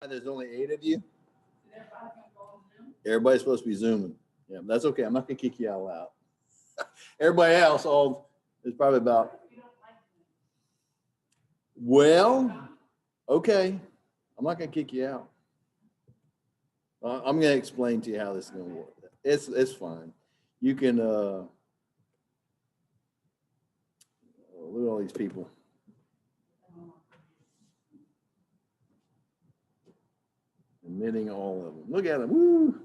There's only 8 of you. Everybody's supposed to be Zooming. Yeah, that's okay. I'm not gonna kick you out loud. Everybody else, is probably about. Well, okay. I'm not gonna kick you out. I'm gonna explain to you how this is gonna work. It's fine. You can look at all these people. Admitting all of them. Look at them. Woo!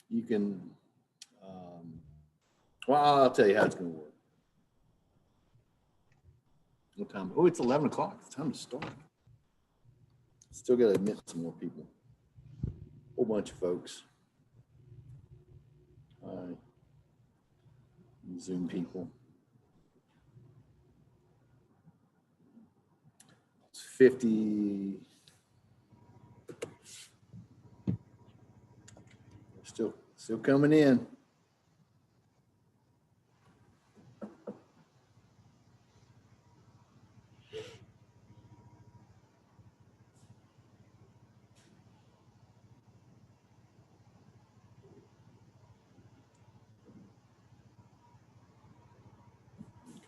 You can, well, I'll tell you how it's going to work. What time? Oh, it's 11 o'clock. It's time to start. Still got to admit some more people. Whole bunch of folks. All right. Zoom people. It's 50. Still coming in.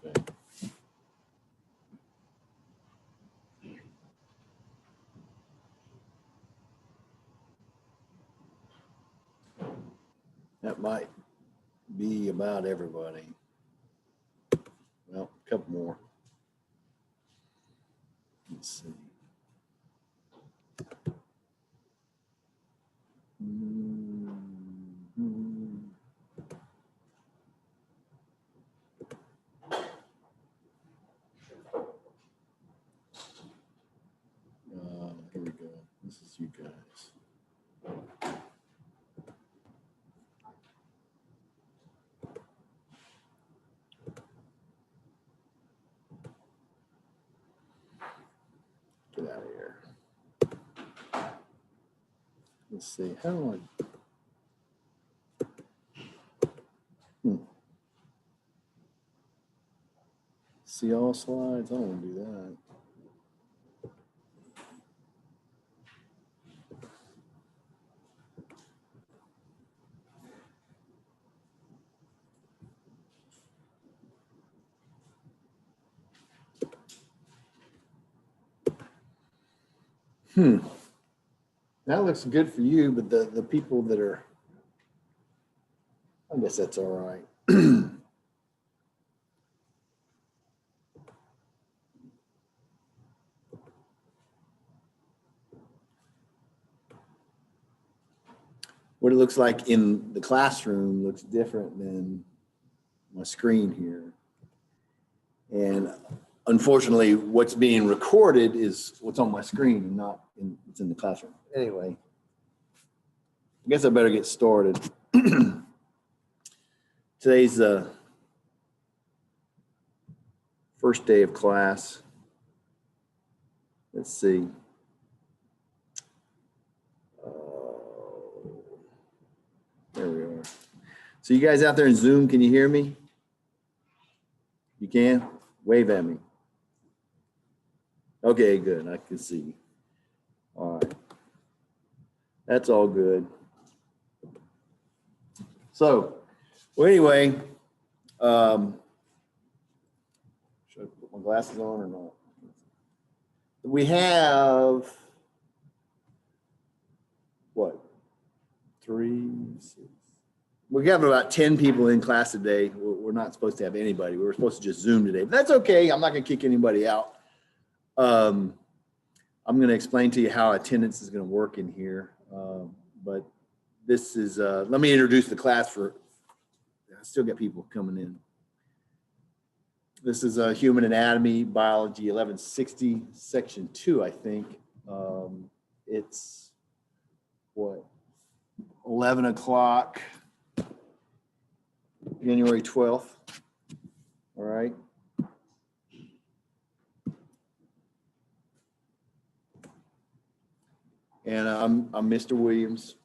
Okay. That might be about everybody. Well, a couple more. Let's see. Here we go. This is you guys. Get out of here. Let's see. How do I see all slides? I don't want to do that. That looks good for you, but the people that are, I guess that's all right. What it looks like in the classroom looks different than my screen here. And unfortunately, what's being recorded is what's on my screen and not what's in the classroom. Anyway, I guess I better get started. Today's the first day of class. Let's see. There we are. So you guys out there in Zoom, can you hear me? You can? Wave at me. Okay, good. I can see. All right. That's all good. So, well, anyway, should I put my glasses on or not? We have, what, 3, 6. We have about 10 people in class today. We're not supposed to have anybody. We were supposed to just Zoom today, but that's okay. I'm not going to kick anybody out. I'm going to explain to you how attendance is going to work in here. But this is, let me introduce the class I still get people coming in. This is Human Anatomy, Biology 1160, Section 2, I think. It's, what, 11 o'clock, January 12th. All right. And I'm Mr. Williams.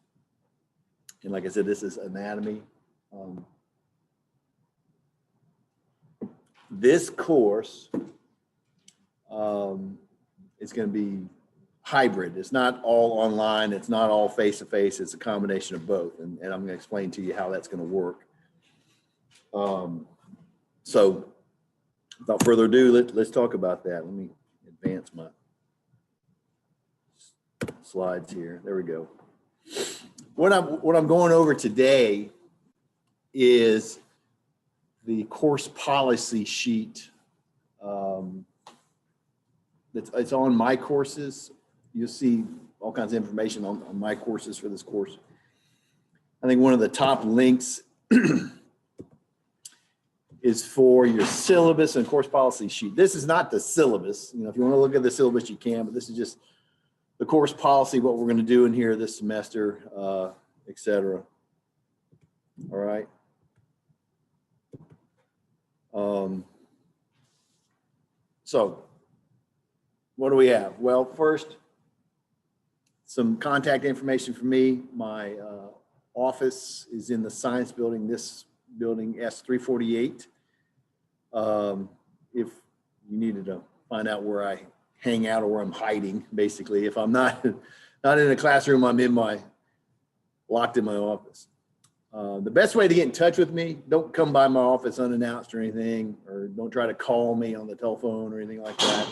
And like I said, this is anatomy. This course it's going to be hybrid. It's not all online. It's not all face-to-face. It's a combination of both. And I'm going to explain to you how that's going to work. So without further ado, let's talk about that. Let me advance my slides here. There we go. What I'm going over today is the course policy sheet. It's on my courses. You'll see all kinds of information on my courses for this course. I think one of the top links is for your syllabus and course policy sheet. This is not the syllabus. You know, if you want to look at the syllabus, you can, but this is just the course policy, what we're going to do in here this semester, et cetera. All right. So what do we have? Well, first, some contact information for me. My office is in the science building, this building S348. If you needed to find out where I hang out or where I'm hiding, basically, if I'm not in a classroom, I'm locked in my office. The best way to get in touch with me, don't come by my office unannounced or anything, or don't try to call me on the telephone or anything like that.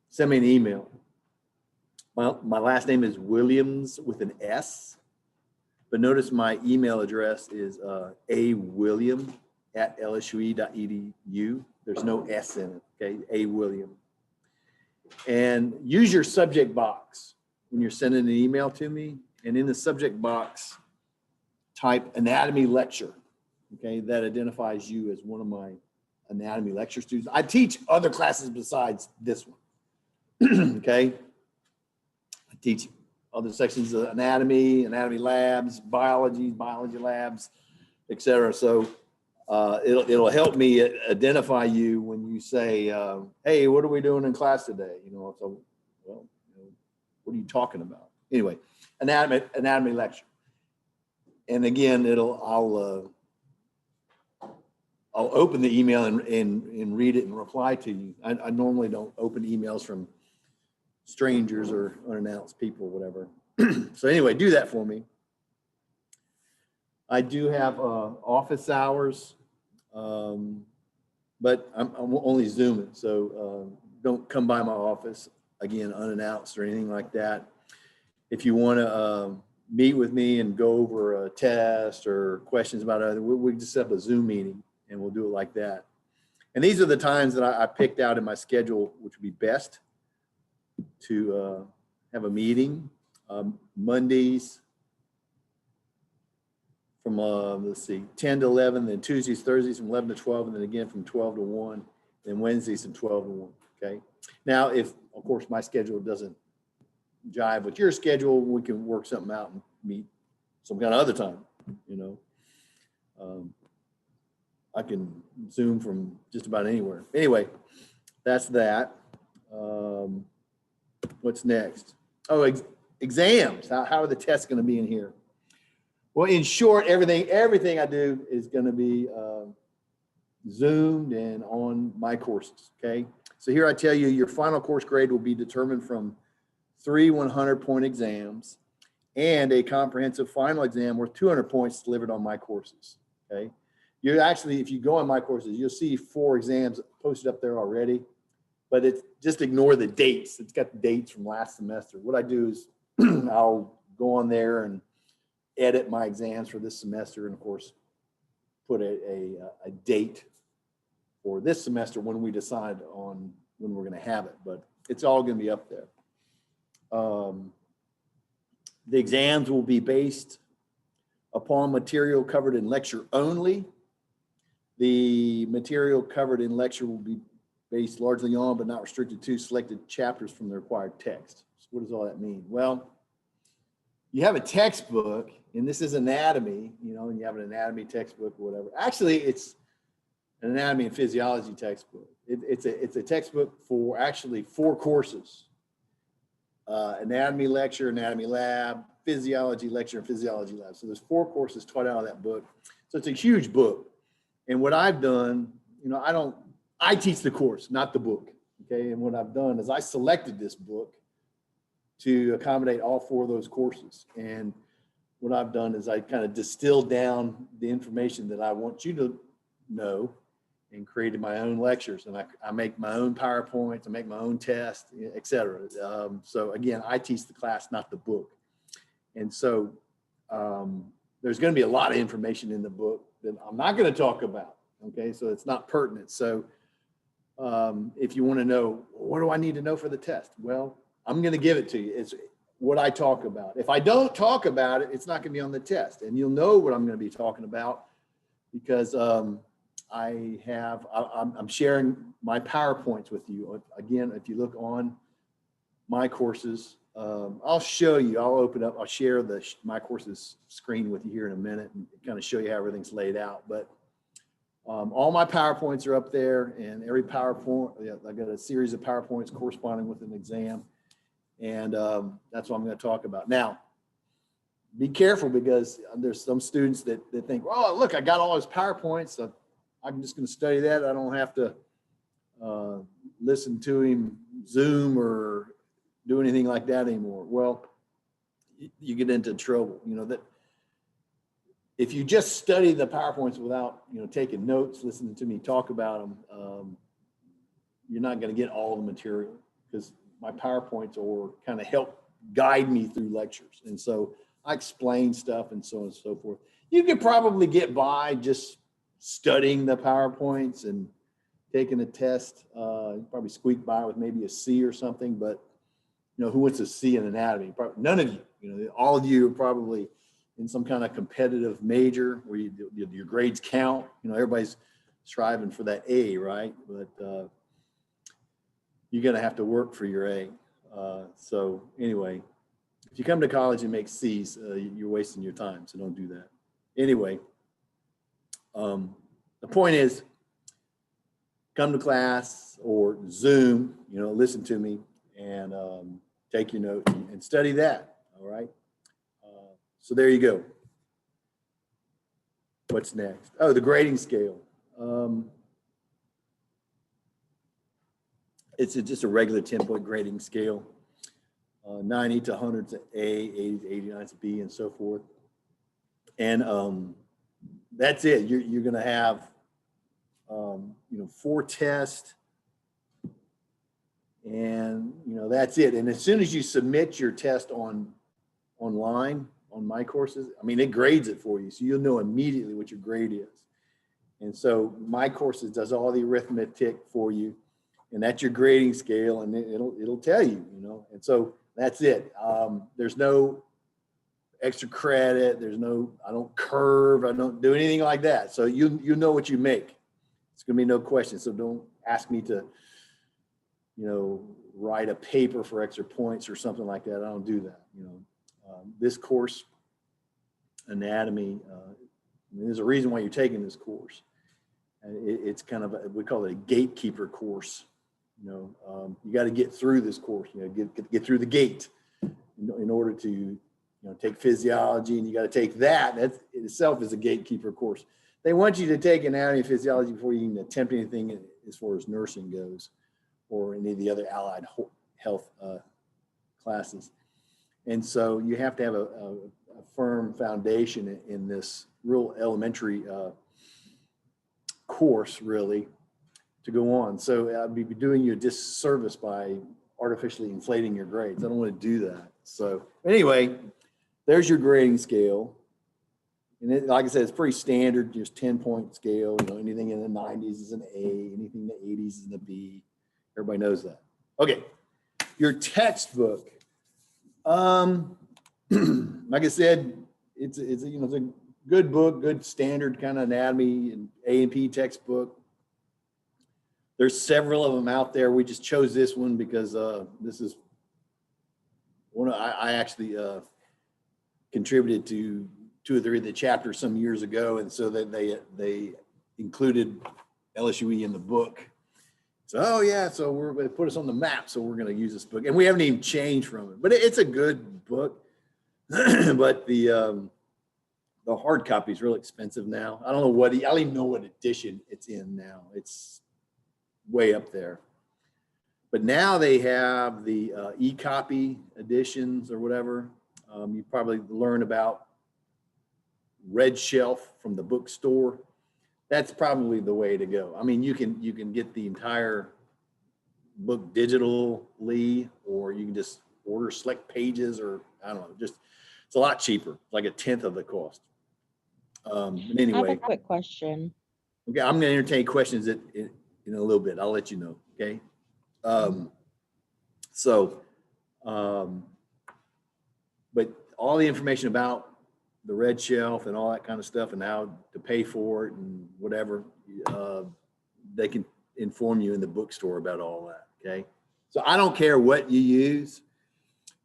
Send me an email. My last name is Williams with an S, but notice my email address is awilliam@lsue.edu. There's no S in it, okay? awilliam. And use your subject box when you're sending an email to me, and in the subject box, type anatomy lecture, okay? That identifies you as one of my anatomy lecture students. I teach other classes besides this one, okay? I teach other sections of anatomy labs, biology labs, et cetera. So it'll help me identify you when you say, hey, what are we doing in class today? You know, so, well, you know, what are you talking about? Anyway, anatomy lecture. And again, I'll open the email and read it and reply to you. I normally don't open emails from strangers or unannounced people or whatever. So anyway, do that for me. I do have office hours, but I'm only Zooming, so don't come by my office, again, unannounced or anything like that. If you want to meet with me and go over a test or questions about it, we just set up a Zoom meeting and we'll do it like that. And these are the times that I picked out in my schedule, which would be best to have a meeting. Mondays from, let's see, 10 to 11, then Tuesdays, Thursdays from 11 to 12, and then again from 12 to 1, and Wednesdays from 12 to 1, okay? Now, if, of course, my schedule doesn't jive with your schedule, we can work something out and meet some kind of other time, you know. I can Zoom from just about anywhere. Anyway, that's that. What's next? Oh, exams. How are the tests going to be in here? Well, in short, everything I do is going to be Zoomed and on my courses, okay? So here I tell you, your final course grade will be determined from 3 100-point exams and a comprehensive final exam worth 200 points delivered on my courses, okay? You actually, if you go on my courses, you'll see 4 exams posted up there already, but it's just ignore the dates. It's got the dates from last semester. What I do is I'll go on there and edit my exams for this semester, and of course, put a date for this semester when we decide on when we're going to have it, but it's all going to be up there. The exams will be based upon material covered in lecture only. The material covered in lecture will be based largely on, but not restricted to, selected chapters from the required text. So what does all that mean? Well, you have a textbook, and this is anatomy, you know, and you have an anatomy textbook or whatever. Actually, it's an anatomy and physiology textbook. It's a textbook for actually 4 courses. Anatomy lecture, anatomy lab, physiology lecture, and physiology lab. So there's 4 courses taught out of that book. So it's a huge book. And what I've done, you know, I teach the course, not the book, Okay, and what I've done is I selected this book to accommodate all 4 of those courses. And what I've done is I kind of distilled down the information that I want you to know and created my own lectures. And I make my own PowerPoints, I make my own tests, et cetera. So again, I teach the class, not the book. And so there's going to be a lot of information in the book that I'm not going to talk about. Okay, so it's not pertinent. So if you want to know, what do I need to know for the test? Well, I'm going to give it to you. It's what I talk about. If I don't talk about it, it's not going to be on the test. And you'll know what I'm going to be talking about because I'm sharing my PowerPoints with you. Again, if you look on my courses, I'll show you, I'll open up, I'll share my courses screen with you here in a minute and kind of show you how everything's laid out. But all my PowerPoints are up there, and every PowerPoint, I got a series of PowerPoints corresponding with an exam. And that's what I'm going to talk about. Now, be careful because there's some students that think, oh, look, I got all those PowerPoints. So I'm just going to study that. I don't have to listen to him Zoom or do anything like that anymore. Well, you get into trouble. You know, that if you just study the PowerPoints without, taking notes, listening to me talk about them, you're not going to get all the material because my PowerPoints or kind of help guide me through lectures. And so I explain stuff and so on and so forth. You could probably get by just studying the PowerPoints and taking a test. You probably squeak by with maybe a C or something, but who wants a C in anatomy? Probably none of you. All of you are probably in some kind of competitive major where your grades count. Everybody's striving for that A, right? But you're going to have to work for your A. So anyway, if you come to college and make C's, you're wasting your time. So don't do that. Anyway, the point is, come to class or Zoom, listen to me and take your notes and study that. All right. So there you go. What's next? Oh, the grading scale. It's just a regular 10-point grading scale. 90 to 100 to A, 80 to 89 to B, and so forth. And that's it. You're going to have, 4 tests, and that's it. And as soon as you submit your test online on my courses, it grades it for you, so you'll know immediately what your grade is. And so my courses does all the arithmetic for you. And that's your grading scale, and it'll tell you, and so that's it. There's no extra credit. I don't curve. I don't do anything like that. So you know what you make. It's going to be no question. So don't ask me to, write a paper for extra points or something like that. I don't do that. This course, anatomy, there's a reason why you're taking this course. And it's kind of we call it a gatekeeper course. You got to get through this course. Get through the gate in order to take physiology, and you got to take that. That itself is a gatekeeper course. They want you to take anatomy and physiology before you can attempt anything as far as nursing goes, or any of the other allied health classes. And so you have to have a firm foundation in this real elementary course, really, to go on. So I'd be doing you a disservice by artificially inflating your grades. I don't want to do that. So anyway, there's your grading scale. And like I said, it's pretty standard, just 10-point scale. Anything in the 90s is an A, anything in the 80s is an B. Everybody knows that. Okay, your textbook. Like I said, it's a good book, good standard kind of anatomy and A&P textbook. There's several of them out there. We just chose this one because this is one I actually contributed to 2 or 3 of the chapters some years ago, and so that they included LSUE in the book. So so we're going to put us on the map. So we're going to use this book, and we haven't even changed from it. But it's a good book. But the hard copy is really expensive now. I don't even know what edition it's in now. It's way up there. But now they have the e-copy editions or whatever. You probably learn about Red Shelf from the bookstore. That's probably the way to go. I mean, you can get the entire book digitally, or you can just order select pages, or I don't know, just it's a lot cheaper, like a tenth of the cost. But anyway, I have a quick question. Okay, I'm going to entertain questions in a little bit. I'll let you know. Okay. But all the information about the Red Shelf and all that kind of stuff and how to pay for it and whatever, they can inform you in the bookstore about all that. Okay. So I don't care what you use,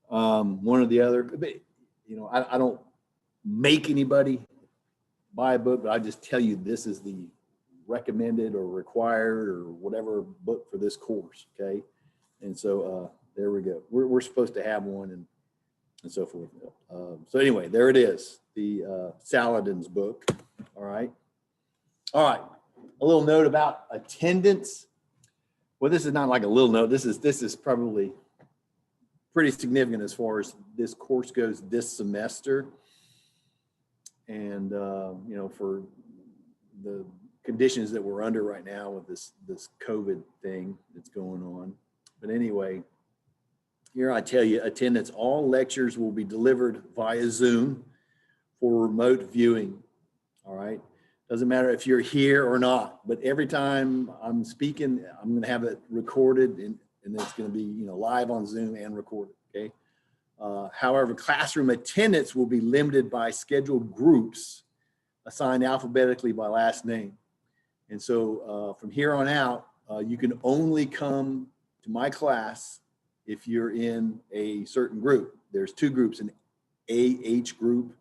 one or the other. But, I don't make anybody buy a book, but I just tell you this is the recommended or required or whatever book for this course. Okay. And so there we go. We're supposed to have one and so forth. So anyway, there it is, the Saladin's book. All right. All right. A little note about attendance. Well, this is not like a little note. This is probably pretty significant as far as this course goes this semester. And, for the conditions that we're under right now with this COVID thing that's going on. But anyway, here I tell you, attendance, all lectures will be delivered via Zoom for remote viewing. All right. Doesn't matter if you're here or not, but every time I'm speaking, I'm going to have it recorded and it's going to be, live on Zoom and recorded. Okay. However, classroom attendance will be limited by scheduled groups assigned alphabetically by last name. And so from here on out, you can only come to my class if you're in a certain group. There's two groups, an AH group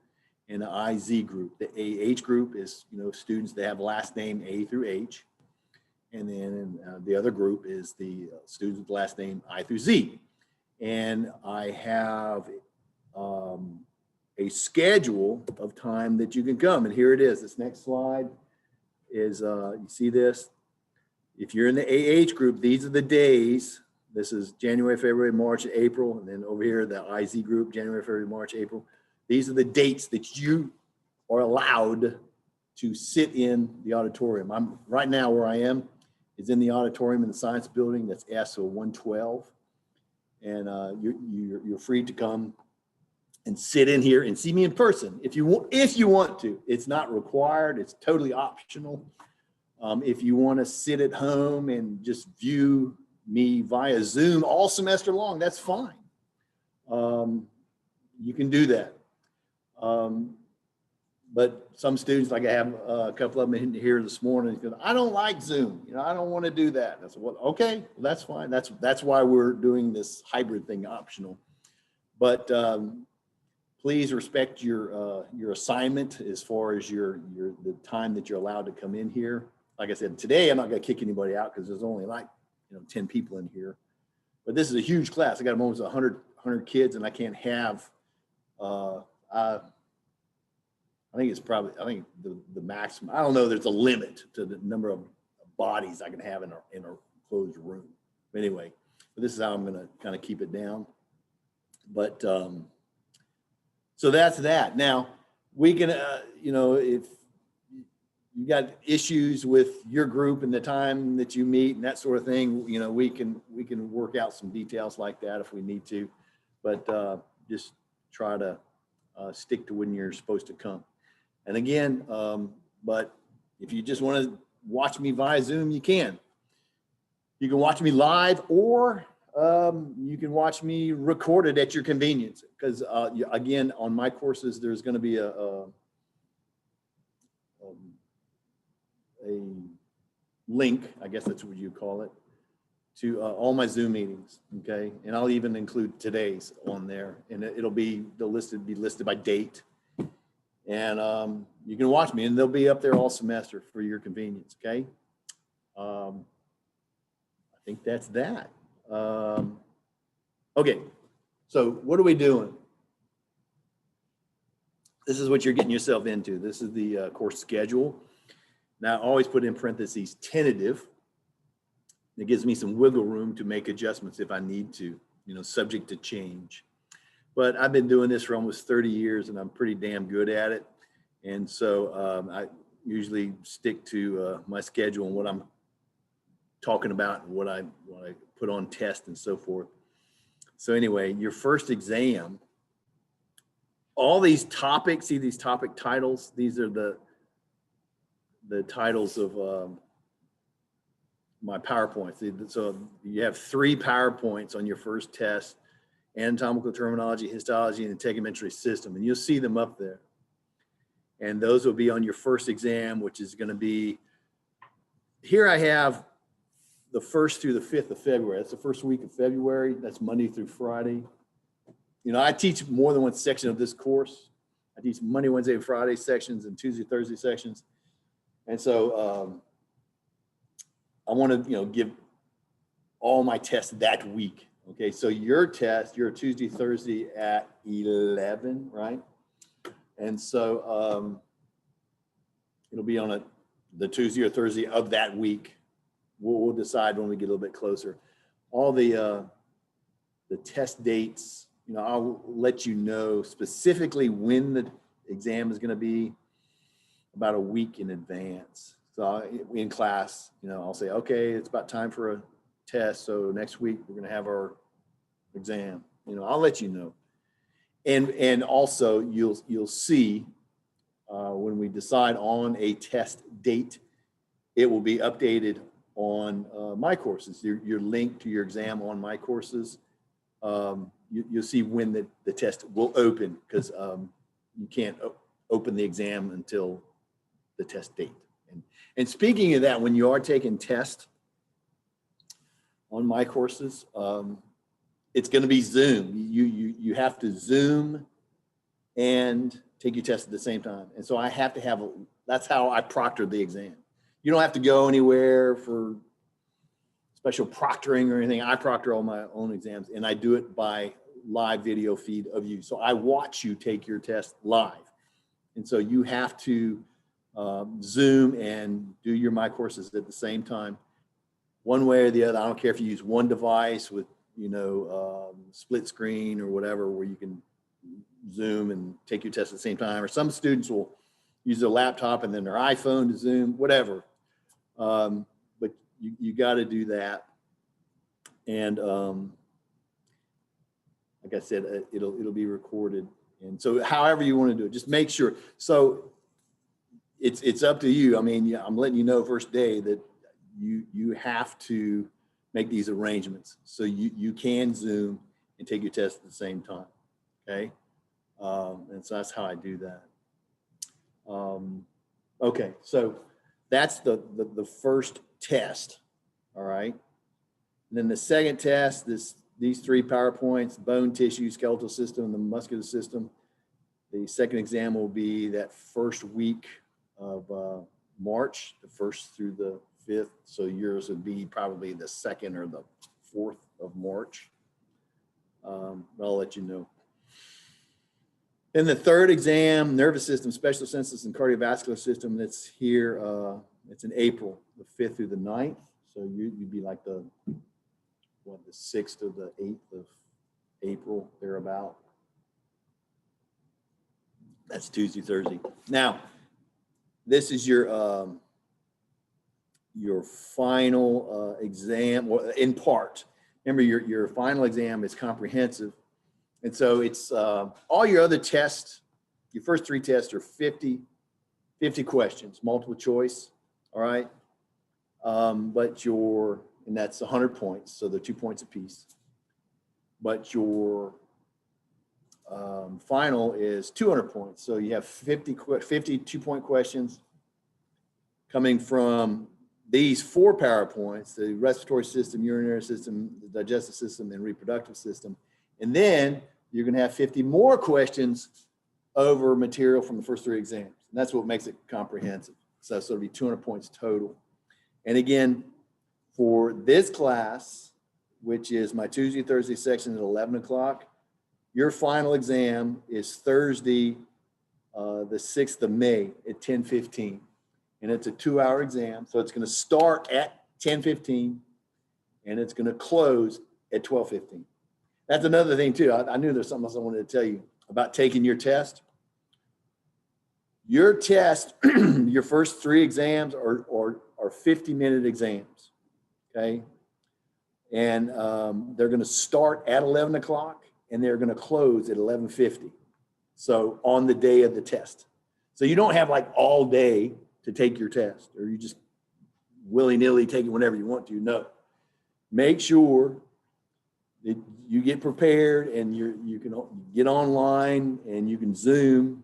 and an IZ group. The AH group is, students that have last name A through H. And then the other group is the students with last name I through Z. And I have a schedule of time that you can come. And here it is. This next slide is, you see this? If you're in the AH group, these are the days. This is January, February, March, April. And then over here, the IZ group, January, February, March, April. These are the dates that you are allowed to sit in the auditorium. I'm right now where I am is in the auditorium in the science building. That's SO 112. And you're free to come and sit in here and see me in person if you want to. It's not required. It's totally optional. If you want to sit at home and just view me via Zoom all semester long, that's fine. You can do that. But some students, like I have a couple of them in here this morning, because I don't like Zoom. I don't want to do that. I said, well, okay, that's fine. That's why we're doing this hybrid thing optional. But please respect your assignment as far as the time that you're allowed to come in here. Like I said, today I'm not going to kick anybody out because there's only like 10 people in here. But this is a huge class. I got almost 100 kids, and I can't have. I think the maximum. I don't know. There's a limit to the number of bodies I can have in a closed room. But anyway, this is how I'm going to kind of keep it down. But so that's that. Now we can, if you got issues with your group and the time that you meet and that sort of thing, we can work out some details like that if we need to. But just try to stick to when you're supposed to come. And again, but if you just want to watch me via Zoom, you can. You can watch me live, or you can watch me recorded at your convenience. Because again, on my courses, there's going to be a link, I guess that's what you call it, to all my Zoom meetings. Okay, and I'll even include today's on there, and it'll be listed by date. And you can watch me, and they'll be up there all semester for your convenience. Okay. I think that's that. Okay. So what are we doing? This is what you're getting yourself into. This is the course schedule. Now, I always put in parentheses tentative. It gives me some wiggle room to make adjustments if I need to, you know, subject to change. But I've been doing this for almost 30 years and I'm pretty damn good at it. And so I usually stick to my schedule and what I'm talking about and what I put on test and so forth. So anyway, your first exam, all these topics, see these topic titles? These are the titles of my PowerPoints. So you have 3 PowerPoints on your first test: anatomical terminology, histology, and integumentary system. And you'll see them up there. And those will be on your first exam, which is going to be, here I have the 1st through the 5th of February. That's the first week of February. That's Monday through Friday. You know, I teach more than one section of this course. I teach Monday, Wednesday, and Friday sections and Tuesday, Thursday sections. And so I want to, you know, give all my tests that week. Okay, so your test, you're Tuesday, Thursday at 11, right? And so it'll be on the Tuesday or Thursday of that week. We'll decide when we get a little bit closer. All the test dates, you know, I'll let you know specifically when the exam is going to be about a week in advance. So in class, you know, I'll say, okay, it's about time for a test. So next week we're going to have our exam. You know, I'll let you know. And also you'll see when we decide on a test date, it will be updated on my courses. Your link to your exam on my courses. You'll see when the test will open, because you can't open the exam until the test date. And speaking of that, when you are taking tests on my courses, it's going to be Zoom. You have to Zoom and take your test at the same time. And so I have to have that's how I proctor the exam. You don't have to go anywhere for special proctoring or anything. I proctor all my own exams, and I do it by live video feed of you. So I watch you take your test live. And so you have to Zoom and do your my courses at the same time, one way or the other. I don't care if you use one device with, you know, split screen or whatever, where you can Zoom and take your test at the same time. Or some students will use their laptop and then their iPhone to Zoom, whatever. But you got to do that. And like I said, it'll be recorded. And so however you want to do it, just make sure. So it's up to you. I mean, I'm letting you know first day that you have to make these arrangements so you can Zoom and take your test at the same time. Okay. And so that's how I do that. Okay. So that's the first test. All right. And then the second test, these 3 PowerPoints: bone, tissue, skeletal system, and the muscular system. The second exam will be that first week of March, the 1st through the 5th. So yours would be probably the 2nd or the 4th of March. I'll let you know. Then the third exam, nervous system, special senses, and cardiovascular system. That's here. It's in April, the 5th through the 9th. So you'd be like the 6th or the 8th of April, thereabout. That's Tuesday, Thursday. Now, this is your final exam, well, in part. Remember, your final exam is comprehensive. And so it's all your other tests, your first 3 tests are 50 questions, multiple choice, all right? And that's 100 points, so they're 2 points apiece. But your final is 200 points. So you have 50 2-point questions coming from these 4 PowerPoints: the respiratory system, urinary system, the digestive system, and reproductive system. And then you're going to have 50 more questions over material from the first 3 exams. And that's what makes it comprehensive. So it'll be 200 points total. And again, for this class, which is my Tuesday, Thursday section at 11 o'clock, your final exam is Thursday, the 6th of May at 10:15. And it's a 2-hour exam. So it's going to start at 10:15 and it's going to close at 12:15. That's another thing too. I knew there's something else I wanted to tell you about taking your test. Your test, your first 3 exams are 50-minute exams, okay? And they're going to start at 11 o'clock and they're going to close at 11:50. So on the day of the test. So you don't have like all day to take your test, or you just willy-nilly take it whenever you want to. No. Make sure that you get prepared and you can get online and you can Zoom,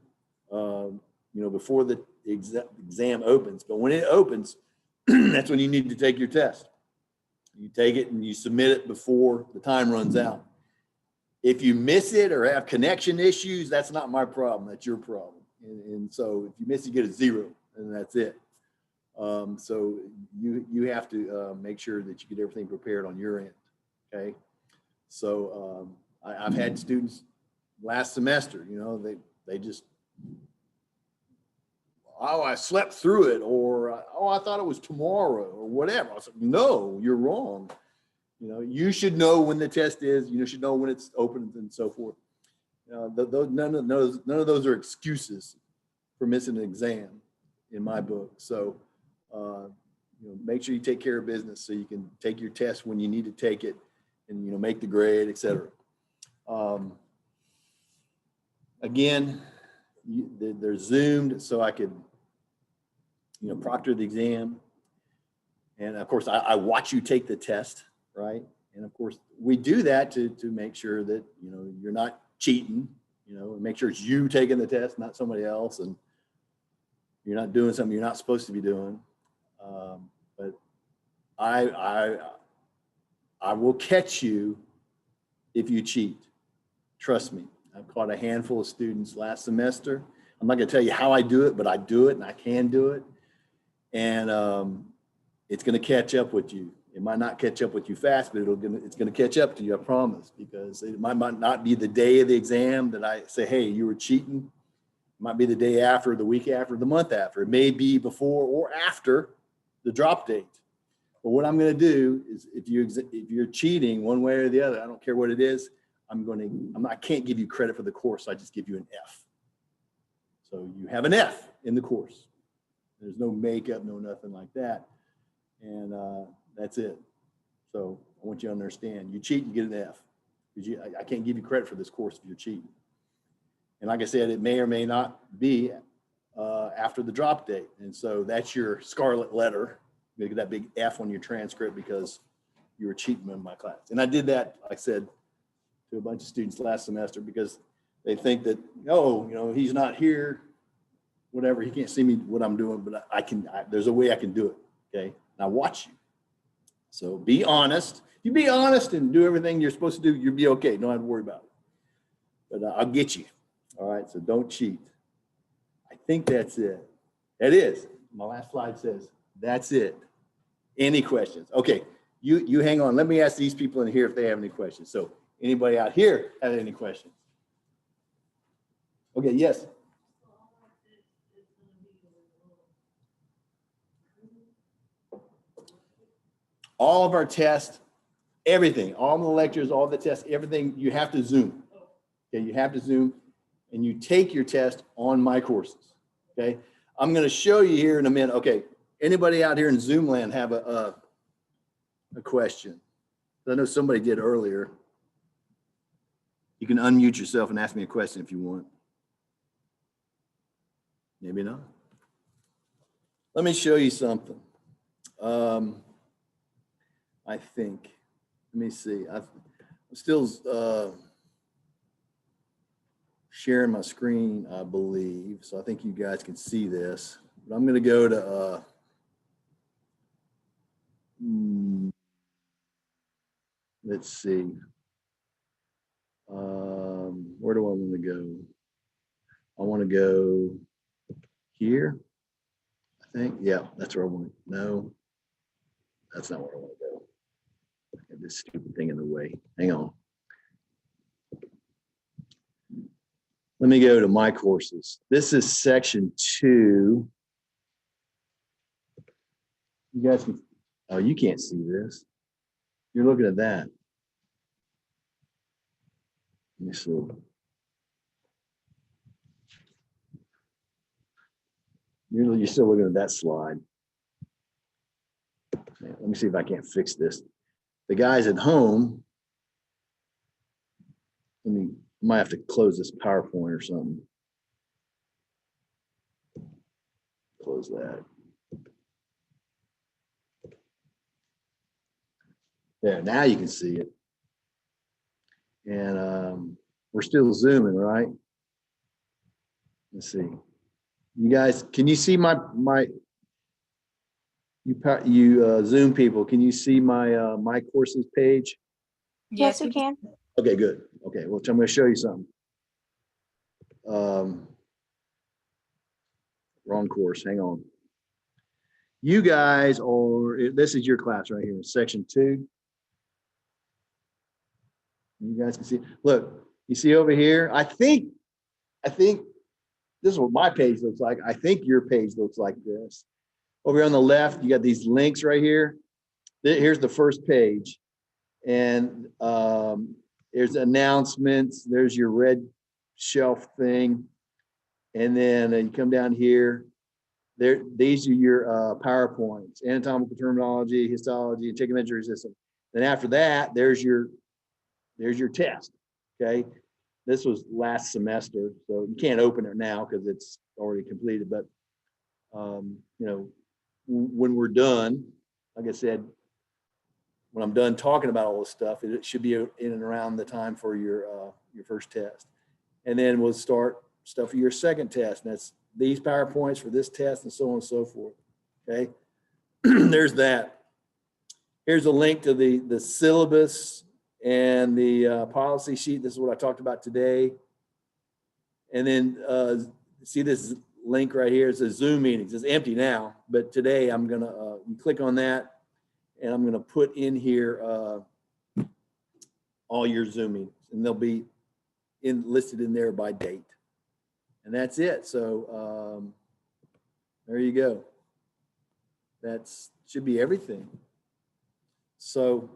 before the exam opens. But when it opens, that's when you need to take your test. You take it and you submit it before the time runs out. If you miss it or have connection issues, that's not my problem. That's your problem. And so if you miss, you get a 0, and that's it. So you have to make sure that you get everything prepared on your end. Okay. So I've had students last semester, they just, I slept through it, or I thought it was tomorrow, or whatever. I was like, no, you're wrong. You should know when the test is. You should know when it's open and so forth. None of those are excuses for missing an exam in my book. So, make sure you take care of business so you can take your test when you need to take it, and make the grade, et cetera. Again, they're Zoomed, so I could, proctor the exam. And of course, I watch you take the test, right? And of course, we do that to make sure that, you're not cheating, and make sure it's you taking the test, not somebody else, and you're not doing something you're not supposed to be doing. But I will catch you if you cheat. Trust me. I've caught a handful of students last semester. I'm not going to tell you how I do it, but I do it and I can do it. And it's going to catch up with you. It might not catch up with you fast, but it's going to catch up to you, I promise, because it might not be the day of the exam that I say, hey, you were cheating. It might be the day after, the week after, the month after. It may be before or after the drop date. But what I'm going to do is if you're cheating one way or the other, I don't care what it is, I can't give you credit for the course. I just give you an F. So you have an F in the course. There's no makeup, no nothing like that. And that's it. So I want you to understand, you cheat, you get an F. Because I can't give you credit for this course if you're cheating. And like I said, it may or may not be after the drop date. And so that's your scarlet letter. You get that big F on your transcript because you were cheating in my class. And I did that, like I said, to a bunch of students last semester because they think that, he's not here, whatever, he can't see me what I'm doing, but there's a way I can do it, okay? And I watch you. So be honest. You be honest and do everything you're supposed to do, you'll be okay. Don't have to worry about it. But I'll get you, all right? So don't cheat. I think that's it. That is. My last slide says, that's it. Any questions? Okay, you hang on. Let me ask these people in here if they have any questions. So anybody out here have any questions? Okay, yes. All of our tests, everything, all the lectures, all the tests, everything, you have to Zoom. Okay, you have to Zoom and you take your test on my courses. Okay, I'm going to show you here in a minute. Okay, anybody out here in Zoom land have a question? I know somebody did earlier. You can unmute yourself and ask me a question if you want. Maybe not. Let me show you something. I think, let me see. I'm still sharing my screen, I believe. So I think you guys can see this. But I'm going to go to, let's see. Where do I want to go? I want to go here, I think. Yeah, that's where I want to. No, that's not where I want to go. I have this stupid thing in the way. Hang on. Let me go to my courses. This is section 2. You guys can, oh, you can't see this. You're looking at that. Let me see. You're still looking at that slide. Let me see if I can't fix this. The guys at home, might have to close this PowerPoint or something. Close that. There, now you can see it. And we're still zooming, right? Let's see. You guys, can you see my Zoom people? Can you see my courses page? Yes, we can. Okay, good. Okay, well, I'm going to show you something. Wrong course. Hang on. You guys are. This is your class right here, section 2. You guys can see. Look, you see over here. I think this is what my page looks like. I think your page looks like this. Over here on the left, you got these links right here. Here's the first page, and there's announcements. There's your red shelf thing, and then you come down here. These are your PowerPoints: anatomical terminology, histology, and trigonometry system. Then after that, there's your test. Okay, this was last semester, so you can't open it now because it's already completed. But you know, when we're done, like I said, when I'm done talking about all this stuff, it should be in and around the time for your first test, and then we'll start stuff for your second test. And that's these PowerPoints for this test, and so on and so forth. Okay, there's that. Here's a link to the syllabus and the policy sheet. This is what I talked about today. And then see this link right here. It says Zoom meetings. It's empty now, but today I'm gonna you click on that, and I'm gonna put in here all your Zoom meetings, and they'll be listed in there by date. And that's it. So there you go. That should be everything. So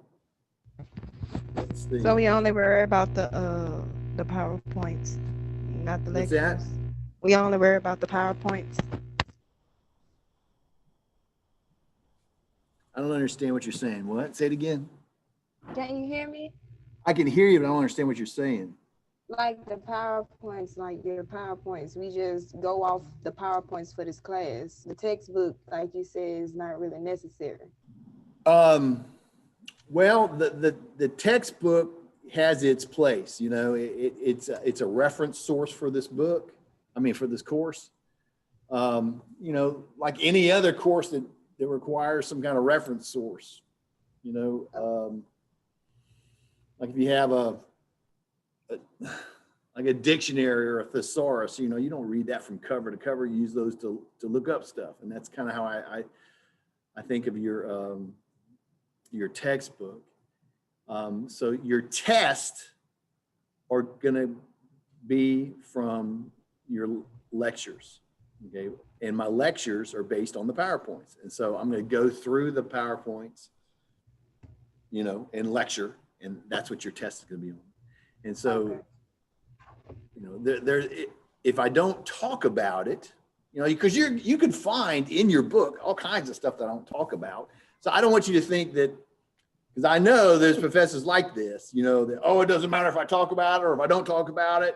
let's see. So we only worry about the PowerPoints, not the What's lectures. that? We only worry about the PowerPoints. I don't understand what you're saying. What? Say it again. Can you hear me? I can hear you, but I don't understand what you're saying. Like the PowerPoints, like your PowerPoints, we just go off the PowerPoints for this class. The textbook, like you said, is not really necessary. Well, the textbook has its place. You know, it's a reference source for this book. I mean, for this course. You know, like any other course that requires some kind of reference source. You know, like if you have like a dictionary or a thesaurus, you know, you don't read that from cover to cover. You use those to look up stuff, and that's kind of how I think of your textbook. So your tests are going to be from your lectures, okay? And my lectures are based on the PowerPoints, and so I'm going to go through the PowerPoints, you know, and lecture, and that's what your test is going to be on. And so. Okay. You know, if I don't talk about it, you know, because you can find in your book all kinds of stuff that I don't talk about. So I don't want you to think that, because I know there's professors like this, you know, that, oh, it doesn't matter if I talk about it or if I don't talk about it.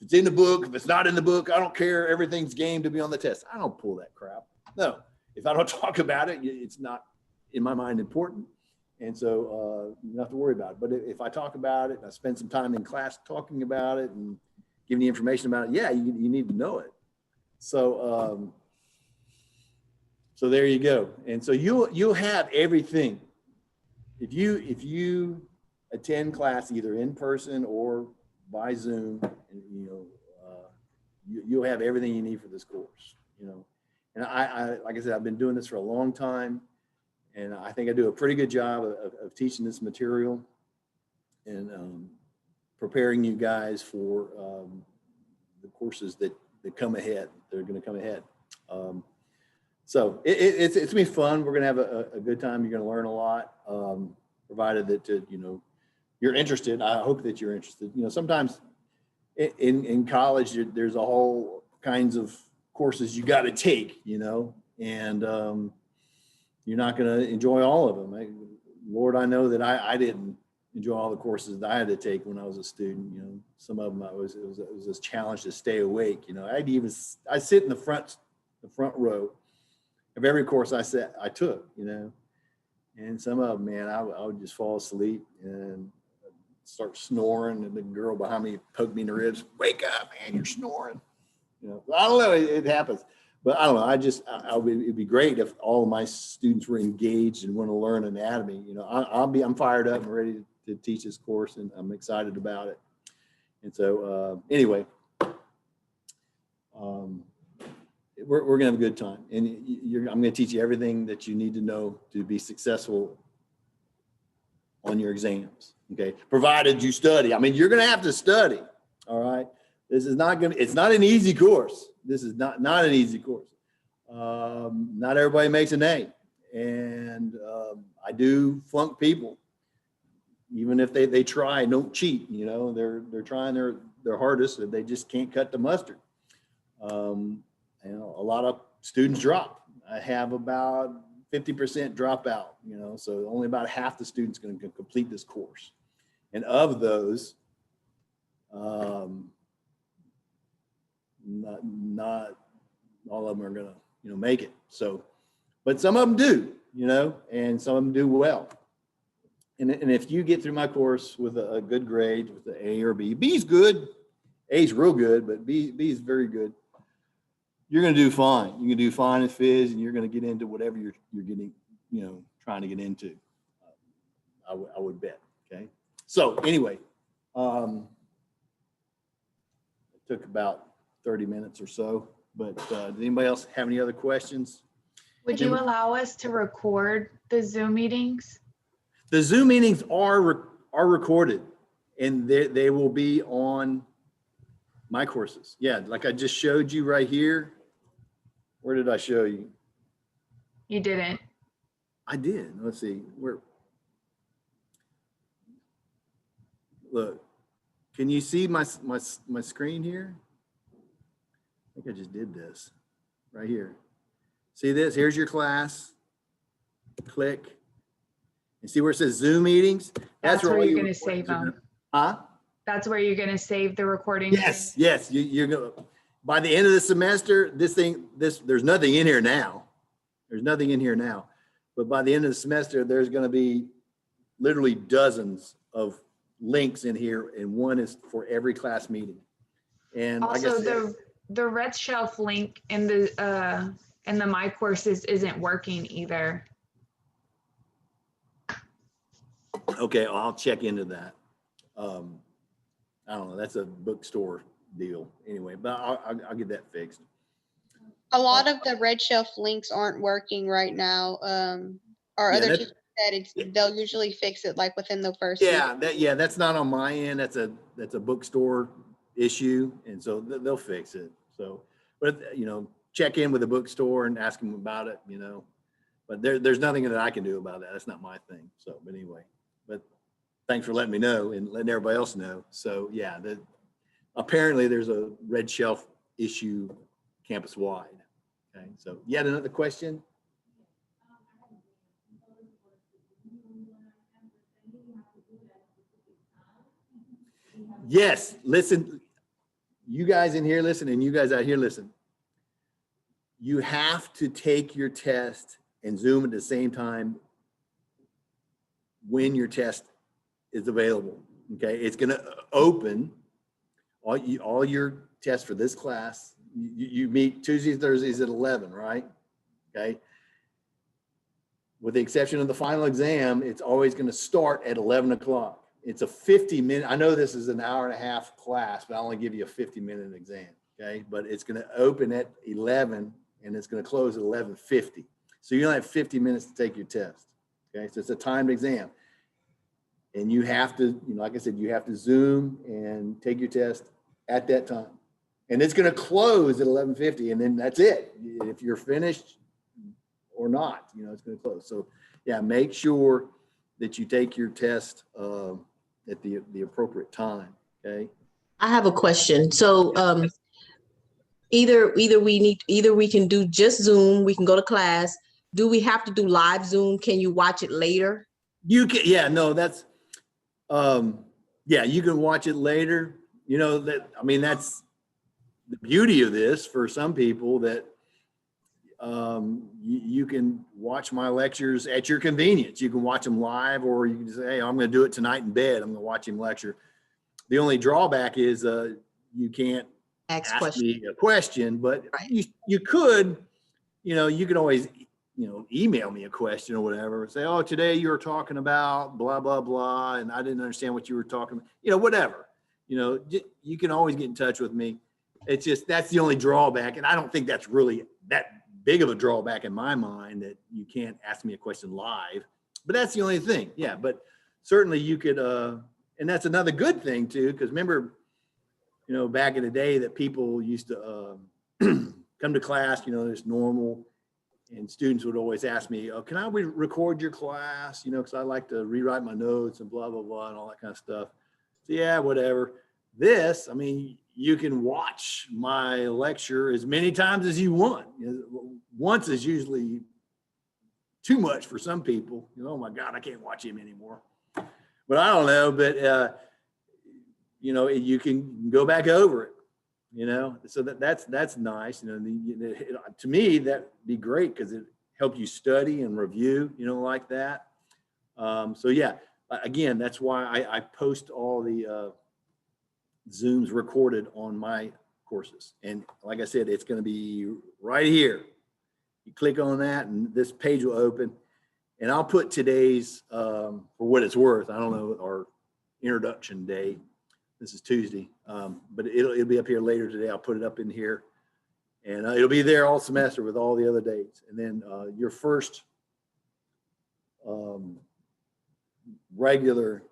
If it's in the book, if it's not in the book, I don't care. Everything's game to be on the test. I don't pull that crap. No, if I don't talk about it, it's not, in my mind, important. And so you don't have to worry about it. But if I talk about it, and I spend some time in class talking about it and giving you information about it, yeah, you need to know it. So so there you go. And so you'll have everything. If you attend class either in person or by Zoom, and, you know, you'll have everything you need for this course. You know, and I like I said, I've been doing this for a long time, and I think I do a pretty good job of teaching this material and preparing you guys for the courses that come ahead. They're going to come ahead. So it's gonna be fun. We're gonna have a good time. You're gonna learn a lot. provided that, you know, you're interested. I hope that you're interested. You know, sometimes in college, there's a whole kinds of courses you got to take, you know, and you're not going to enjoy all of them. Lord, I know that I didn't enjoy all the courses that I had to take when I was a student. You know, some of them it was this challenge to stay awake. You know, I sit in the front row of every course I took. You know, and some of them, man, I would just fall asleep and start snoring, and the girl behind me poked me in the ribs. Wake up, man, you're snoring. You know, I don't know, it happens. But I don't know. It'd be great if all of my students were engaged and want to learn anatomy. You know, I'm fired up and ready to teach this course, and I'm excited about it. And so, anyway, we're gonna have a good time, and I'm gonna teach you everything that you need to know to be successful on your exams. Okay, provided you study. I mean, you're gonna have to study. All right. This is not gonna. It's not an easy course. This is not an easy course. Not everybody makes an A, and I do flunk people, even if they try. Don't cheat. You know, they're trying their hardest, and they just can't cut the mustard. You know, a lot of students drop. I have about 50% dropout. You know, so only about half the students going to complete this course, and of those, not all of them are gonna, you know, make it. So, but some of them do, you know, and some of them do well. And if you get through my course with a good grade, with the A or B, B's good, A's real good, but B is very good. You're gonna do fine. You can do fine in phys, and you're gonna get into whatever you're getting, you know, trying to get into. I would bet. Okay. So anyway, it took about 30 minutes or so, but does anybody else have any other questions? Would you allow us to record the Zoom meetings? The Zoom meetings are recorded, and they will be on my courses. Yeah, like I just showed you right here. Where did I show you? You didn't. I did. Let's see. Where? Look, can you see my screen here? I think I just did this right here. See this? Here's your class. Click. And see where it says Zoom meetings? That's where you're your going to save them. Huh? That's where you're going to save the recording. Yes, yes. You're going to, by the end of the semester, there's nothing in here now. There's nothing in here now. But by the end of the semester, there's going to be literally dozens of links in here, and one is for every class meeting. And Also, like I said, the red shelf link in the My Courses isn't working either. okay, I'll check into that. I don't know. That's a bookstore deal anyway, but I'll get that fixed. A lot of the red shelf links aren't working right now. Our other teachers said they'll usually fix it like within the first week. That's not on my end. That's a bookstore issue, and so they'll fix it. So, but you know, check in with the bookstore and ask them about it. You know, but there's nothing that I can do about that. That's not my thing. So, but anyway, but thanks for letting me know and letting everybody else know. So yeah, apparently there's a red shelf issue campus wide. Okay, so yet another question. Yes, listen, you guys in here listen, and you guys out here listen. You have to take your test and Zoom at the same time when your test is available. Okay, it's going to open all your tests for this class. You meet Tuesdays, Thursdays at 11, right? Okay. With the exception of the final exam, it's always going to start at 11 o'clock. It's a 50-minute, I know this is an hour and a half class, but I only give you a 50-minute exam, okay? But it's going to open at 11 and it's going to close at 11:50. So you only have 50 minutes to take your test, okay? So it's a timed exam. And you have to, you know, like I said, you have to Zoom and take your test at that time. And it's going to close at 11:50, and then that's it. If you're finished or not, you know, it's going to close. So yeah, make sure that you take your test at the appropriate time. Okay. I have a question. So either we can do just Zoom, we can go to class. Do we have to do live Zoom? Can you watch it later? You can, yeah, no, that's, yeah, you can watch it later. You know, that, I mean, that's the beauty of this for some people, that you can watch my lectures at your convenience. You can watch them live, or you can say, hey, I'm going to do it tonight in bed. I'm going to watch him lecture. The only drawback is you can't ask me a question, but Right. you could, you know, you could always, you know, email me a question or whatever, say, oh, today you were talking about blah, blah, blah, and I didn't understand what you were talking about, you know, whatever, you know, you can always get in touch with me. It's just, that's the only drawback. And I don't think that's really that big of a drawback in my mind, that you can't ask me a question live, but that's the only thing. Yeah. But certainly you could, and that's another good thing too, because remember, you know, back in the day that people used to come to class, you know, it's normal, and students would always ask me, oh, can I record your class? You know, because I like to rewrite my notes and blah, blah, blah, and all that kind of stuff. So yeah, whatever. This, I mean, you can watch my lecture as many times as you want. Once is usually too much for some people. You know, oh my God, I can't watch him anymore. But I don't know, but you know, you can go back over it, you know, so that's nice. You know, to me, that'd be great, because it helps you study and review, you know, like that. So yeah, again, that's why I post all the Zooms recorded on my courses. And like I said, it's going to be right here. You click on that and this page will open, and I'll put today's, for what it's worth, I don't know, our introduction day. This is Tuesday, but it'll be up here later today. I'll put it up in here, and it'll be there all semester with all the other dates. And then your first regular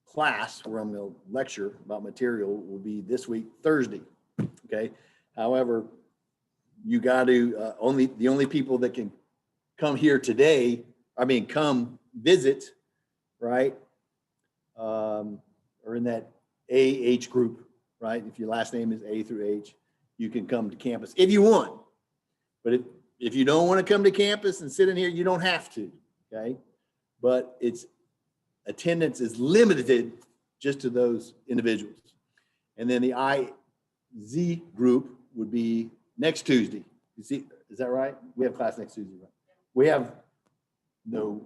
class where I'm going to lecture about material will be this week, Thursday. Okay. However, you got to the only people that can come here today, I mean, come visit, right? Or in that AH group, right? If your last name is A through H, you can come to campus if you want. But if you don't want to come to campus and sit in here, you don't have to, okay? But it's attendance is limited just to those individuals. And then the IZ group would be next Tuesday. You see, is that right? We have class next Tuesday, right? We have no.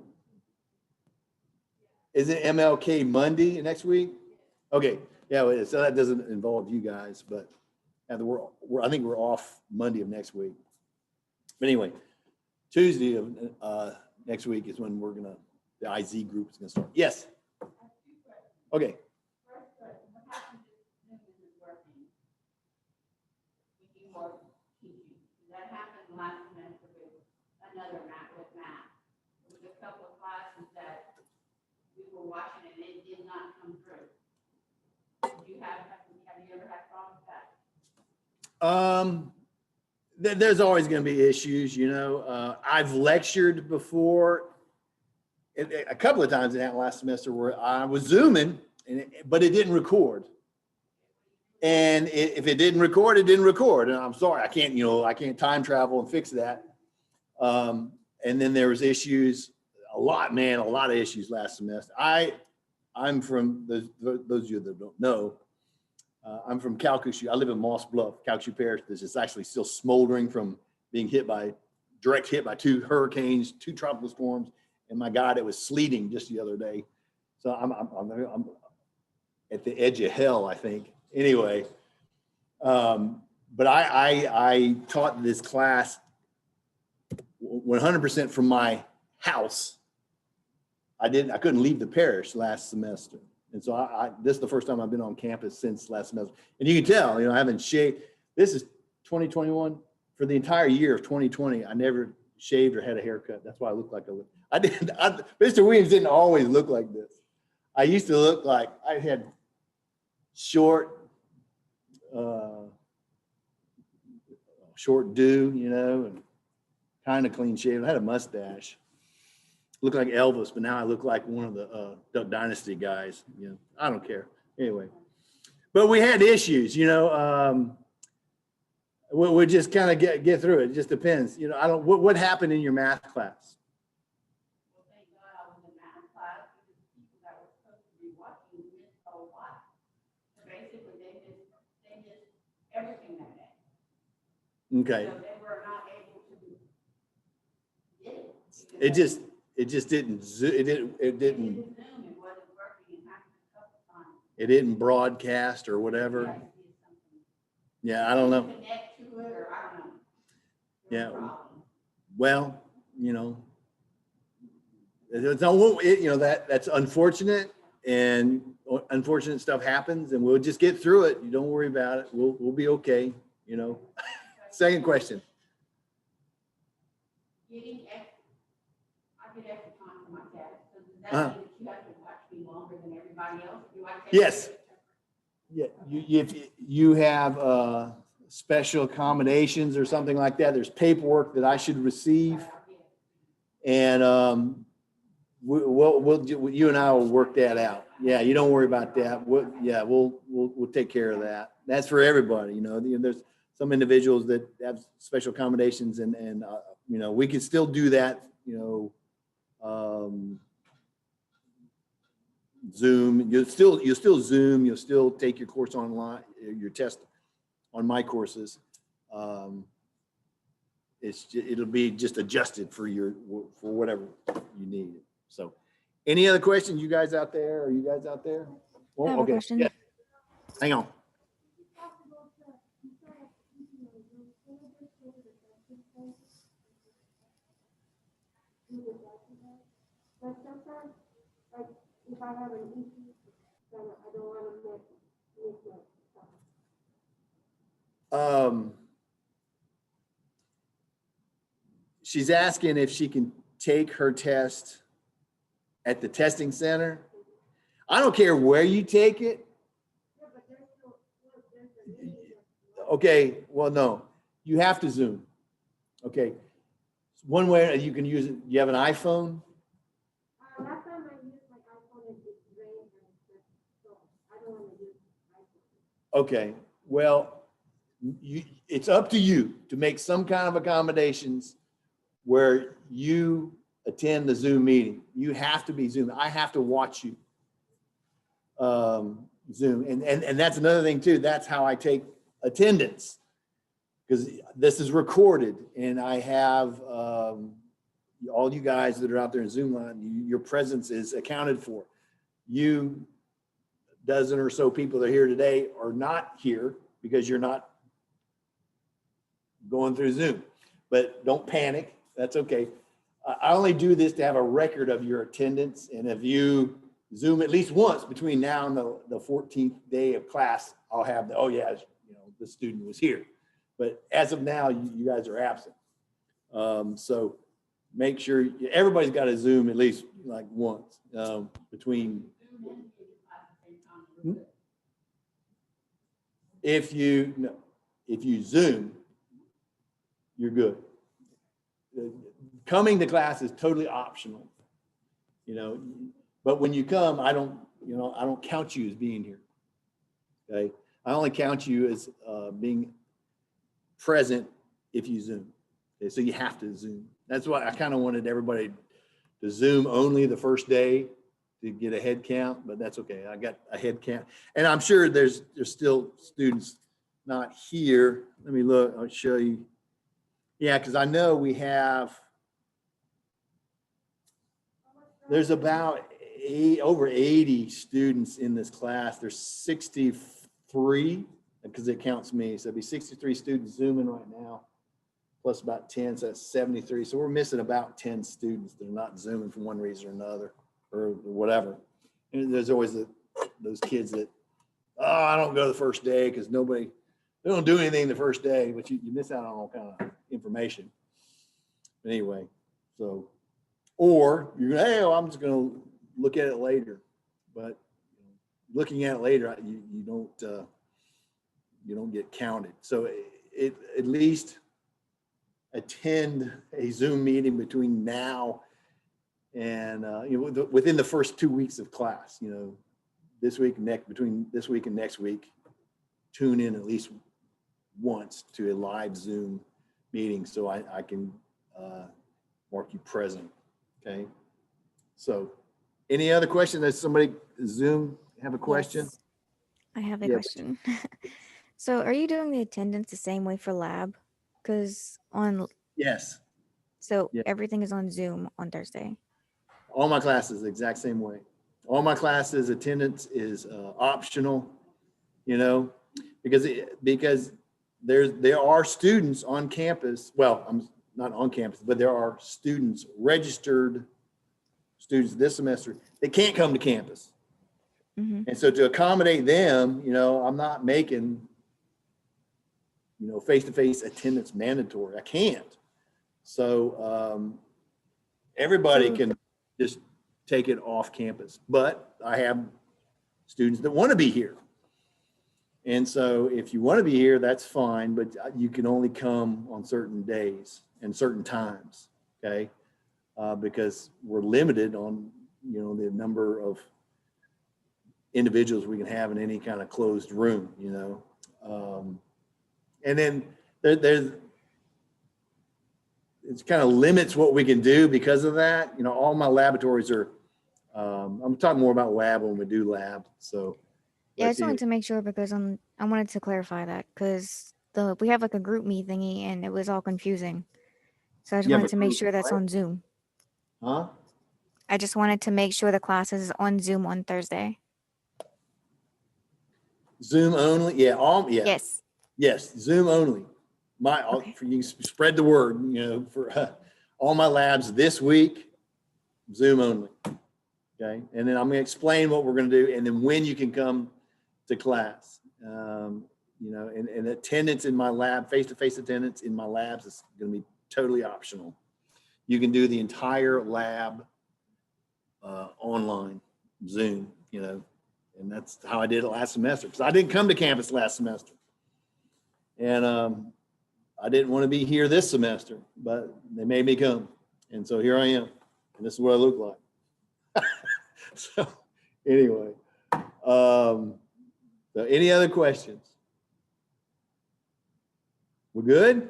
Is it MLK Monday next week? Okay, yeah, so that doesn't involve you guys, but I think we're off Monday of next week. But anyway, Tuesday of next week is when the IZ group is gonna start. Yes. Okay. That happened last semester with another math. There was a couple of classes that we were watching and it did not come through. Have you ever had problems with that? There's always going to be issues, you know. I've lectured before, a couple of times in that last semester, where I was Zooming, but it didn't record. And if it didn't record, it didn't record. And I'm sorry, I can't time travel and fix that. And then there was issues, a lot of issues last semester. I'm from those of you that don't know, I'm from Calcasieu. I live in Moss Bluff, Calcasieu Parish. This is actually still smoldering from being direct hit by 2 hurricanes, 2 tropical storms. And my God, it was sleeting just the other day. So I'm at the edge of hell, I think. Anyway, but I taught this class 100% from my house. I couldn't leave the parish last semester. And so this is the first time I've been on campus since last semester. And you can tell, you know, I haven't shaved. This is 2021. For the entire year of 2020, I never shaved or had a haircut. That's why I look like I did. Mr. Williams didn't always look like this. I used to look like I had short do, you know, and kind of clean shaven. I had a mustache. look like Elvis, but now I look like one of the Duck Dynasty guys. You know, I don't care. Anyway, but we had issues, you know. We just kind of get through it. It just depends. You know, I don't, what happened in your math class? Well, thank God I was in math class because the people that were supposed to be watching missed a lot. So basically, they missed everything that day. Okay. So they were not able to get it. It just didn't, it didn't, It didn't Zoom, it wasn't working, it happened a couple times. it didn't broadcast or whatever. Yeah, it did something. Yeah, I don't know. Connect to it, or I don't know. Yeah. There was a problem. Well, you know, it's not, you know, that's unfortunate, and unfortunate stuff happens, and we'll just get through it. You don't worry about it. We'll be okay, you know. Second question. Getting extra, I get extra time for my test, so does that Uh-huh. mean that you have to watch me longer than everybody else? Do I take? Yes. Yeah, if you have special accommodations or something like that, there's paperwork that I should receive, and you and I will work that out. Yeah, you don't worry about that. We'll take care of that. That's for everybody. You know, there's some individuals that have special accommodations, and you know, we can still do that. You know. Zoom, you'll still Zoom, you'll still take your course online, your test on my courses. It'll be just adjusted for whatever you need. So, any other questions, you guys out there? Are you guys out there? Well, I have a okay. question. Yeah. Hang on. But sometimes, like, if I have an issue, then I don't want to miss my stuff. She's asking if she can take her test at the testing center. I don't care where you take it. Okay, well, no, you have to Zoom. Okay, one way you can use it. You have an iPhone? Last time I used my iPhone and it rained, so I don't want to use iPhone. Okay, well, it's up to you to make some kind of accommodations where you attend the Zoom meeting. You have to be Zoom. I have to watch you Zoom. And that's another thing too. That's how I take attendance, because this is recorded, and I have all you guys that are out there in Zoom line, your presence is accounted for. You dozen or so people that are here today are not here because you're not going through Zoom, but don't panic. That's okay. I only do this to have a record of your attendance. And if you Zoom at least once between now and the 14th day of class, I'll have oh yeah, you know, the student was here. But as of now, you guys are absent. So make sure everybody's got to Zoom at least like once between. If you Zoom, you're good. Coming to class is totally optional, you know, but when you come, I don't count you as being here. Okay. I only count you as being present if you Zoom. Okay. So you have to Zoom. That's why I kind of wanted everybody to Zoom only the first day to get a head count, but that's okay. I got a head count, and I'm sure there's still students not here. Let me look, I'll show you. Yeah, because I know we have, there's about over 80 students in this class. There's 63, because it counts me. So it'd be 63 students Zooming right now, plus about 10, so that's 73. So we're missing about 10 students that are not Zooming for one reason or another, or whatever. And there's always those kids that, oh, I don't go the first day because they don't do anything the first day, but you miss out on all kind of information. Anyway, so, or you're going, hey, I'm just going to look at it later. But looking at it later, you don't get counted. So at least attend a Zoom meeting between now And, within the first 2 weeks of class, this week and between this week and next week, tune in at least once to a live Zoom meeting so I can mark you present. Okay. So any other question? Does somebody Zoom have a question? Yes, I have a Yeah. question. So are you doing the attendance the same way for lab? Because Yes. Yeah. everything is on Zoom on Thursday. All my classes the exact same way. All my classes attendance is optional, because there are students on campus. Well, I'm not on campus, but there are students, registered students this semester that can't come to campus. Mm-hmm. And so to accommodate them, I'm not making, face-to-face attendance mandatory. I can't. So everybody can just take it off campus, but I have students that want to be here. And so if you want to be here, that's fine, but you can only come on certain days and certain times, okay? Because we're limited on, the number of individuals we can have in any kind of closed room, and then there's, it kind of limits what we can do because of that. All my laboratories are, I'm talking more about lab when we do lab. So Yeah, I just wanted to make sure because I wanted to clarify that because we have like a group me thingy and it was all confusing. So I just wanted to make sure that's on Zoom. Huh? I just wanted to make sure the class is on Zoom on Thursday. Zoom only? Yeah. Yes. Yes, Zoom only. Okay. For you spread the word, for all my labs this week, Zoom only. Okay. And then I'm going to explain what we're going to do and then when you can come to class. And attendance in my lab, face-to-face attendance in my labs is going to be totally optional. You can do the entire lab online, Zoom, and that's how I did it last semester because I didn't come to campus last semester. And I didn't want to be here this semester, but they made me come. And so here I am. And this is what I look like. So anyway, so any other questions? We're good?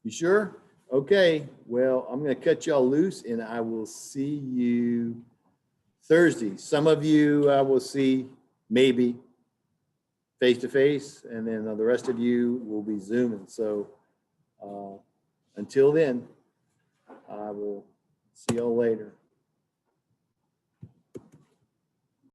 You sure? Okay. Well, I'm going to cut y'all loose and I will see you Thursday. Some of you I will see maybe face-to-face, and then the rest of you will be Zooming. So until then, I will see y'all later.